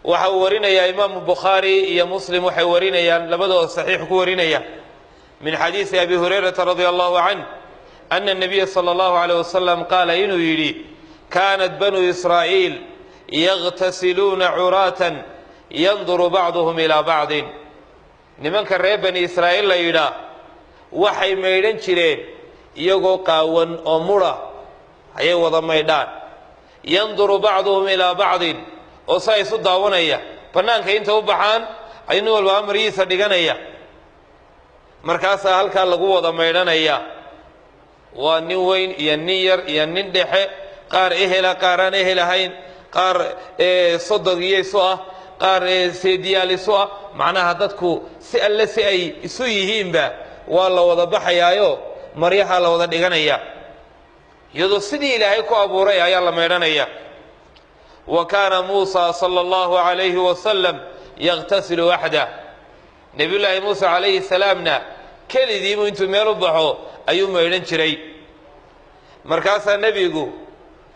وحورنا يا إمام البخاري يا مسلم وحورنا يا لبدو صحيح كورنا يا من حديث أبي هريرة رضي الله عنه أن النبي صلى الله عليه وسلم قال إنه يري كانت بنو إسرائيل يغتسلون عراة ينظر بعضهم إلى بعض نمن كان بني إسرائيل لا يرى وحي ميدان شرين يغو قاون أمورا أي وضع ميدان ينظر بعضهم إلى بعض وصاي صدى ونيا فنانك انت وبحان أينو الوامر يسدقنيا مركاسا هلكا لغو وضع ميدانيا ونوين ينير ينندح قار إهلا قاران إهلا هين قار صدق يسوع قار سيديال يسوع معناها ددكو سأل سأي سويهين با والله وضع بحيايو مريحا لوضع دقنيا يدو سيدي إلهي كو أبو ريا يالله ميدانيا وكان موسى صلى الله عليه وسلم يغتسل وحده نبي الله موسى عليه السلام كل ذي من انتم يربحوا أيوم ميدان شري مركاسا نبيقو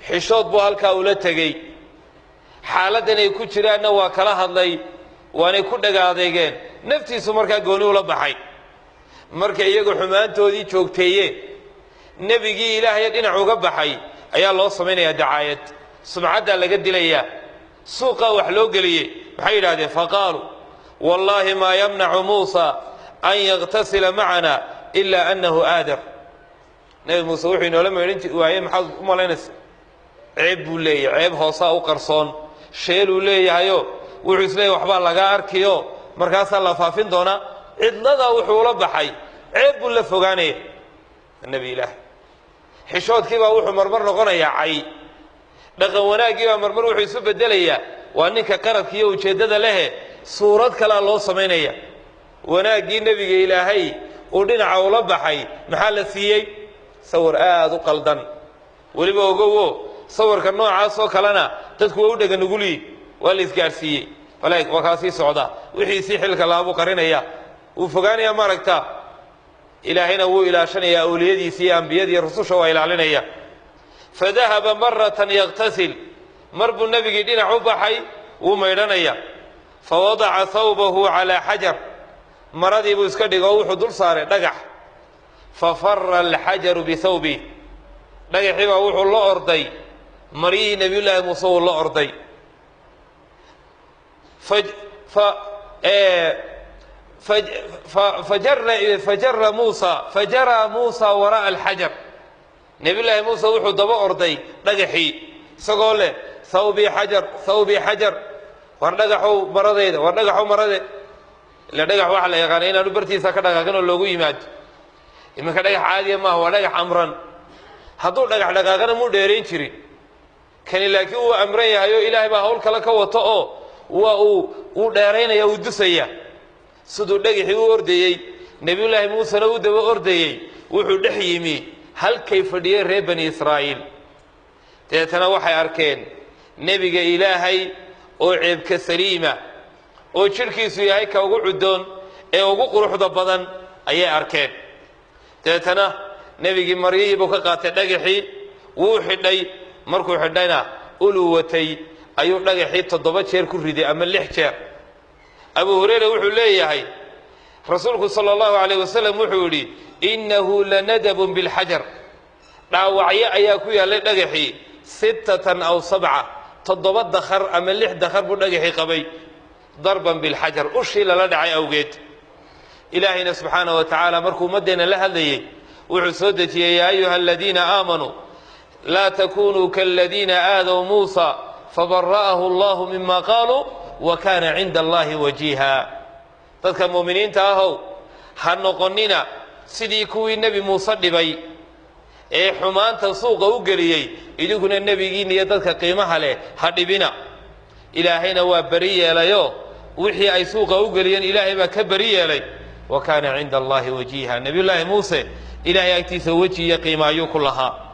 حشوط بو هالكا ولتغي حالدنا يكون شرانا وكلا هدلي وانا يكون دقاضيقين نفتيسو مركا قوني ولبحي مركا يقو حمانتو دي شوكتيه نبيقي إلهي دينا عقبحي أيا الله صمينا يا دعاية سمعتها لقد ليا سوقا وحلوق لي بحير هذا فقالوا والله ما يمنع موسى أن يغتسل معنا إلا أنه آدر نبي موسى وحي إنه لما يرنتي وعيه محاضر أم الله ينسى عيب لي عيب هوساء وقرصون شيلوا لي هايو وعيس لي وحبال لقا أركيو مركاسا الله فافين دونا عدلدا وحو لبحي عيب ولا فوقاني النبي إله حشود كيبا وحو مرمر نغنى عي dhaqan wanaagii baa marmar wuxuu isu bedelayaa waa ninka qaradka iyo ujeedada leh suurad kala loo sameeynaya wanaagii nabiga ilaahay oo dhinaca ula baxay maxaa la siiyay sawir aad u qaldan waliba ogowo sawirka noocaas oo kalena dadku way u dhagan nuguli waa la isgaarsiiyay walaak wakaasi socda wixii si xilka laabo qarinaya uu fogaanaya maragta ilaahayna wuu ilaashanaya awliyadiisa iyo anbiyada iyo rususha waa ilaalinaya فذهب مرة يغتسل مرب النبي دين عبحي وميرانيا فوضع ثوبه على حجر مرضي بوسكدي قوح دول صار دغح ففر الحجر بثوبه دغح ووح الله أرضي مري نبي الله موسى الله أرضي فجرى موسى وراء الحجر نبي الله موسى وحو دبا أرضي دغحي سقول له ثوبي حجر وردغحو مرضي وردغحو مرضي لا دغح waxa la yaqaan inaan bartiisa ka dhaqaaqino loogu yimaado imaka dhagax caadi ma waa dhagax amran haduu dhagax dhaqaaqana mu dheereen jirin kani laakiin uu amran yahay ilaahay baa hawl kala ka wato oo waa uu dheereynaya uu dusaya sidoo dhagaxii uu ordayay nabi ilaahay muuse uu daba ordayay wuxuu dhex yimi halkay fadhiyay reer bani Israa'iil teetana waxay arkeen nabiga ilaahay oo ceebka saliima oo jirkiisu yahay ka ugu cudoon ee ugu quruxda badan ayay arkeen teetana nabigi mariyay buu ka qaatay dhagaxii wuu xidhay markuu xidhayna ulu watay ayuu dhagaxii 7 jeer ku riday ama 6 jeer Abu Hurayra wuxuu leeyahay rasuulku sallallahu alayhi wasallam wuxuu yiri إنه لندب بالحجر داوعيه ayaa ku yaalay dhagaxii 6 أو 7 تضبط دخر أما 6 دخر buu dhagaxii qabay ضربا بالحجر ushii la dhacay awgeed إلهنا سبحانه وتعالى markuu madina la hadlayay wuxuu soo dejiyay ya ayuha alladina aamanu la takunu kalladina aadaw Musa fabarra'ahu Allah mimma qalu wa kana 'inda Allah wajiha dadka muuminiinta ah ha noqonina sidii kuwii nabi Muuse dhibay ee xumaanta suuqa u galiyay iduguna nabigiina iyo dadka qiimaha leh ha dhibina ilaahayna waa bari yeelayo wixii ay suuqa u galiyeen ilaahay baa ka bari yeelay wa kana 'inda Allahi wajiha nabi Muuse ilaahay agtiisa wajiga qiimaayo ku lahaa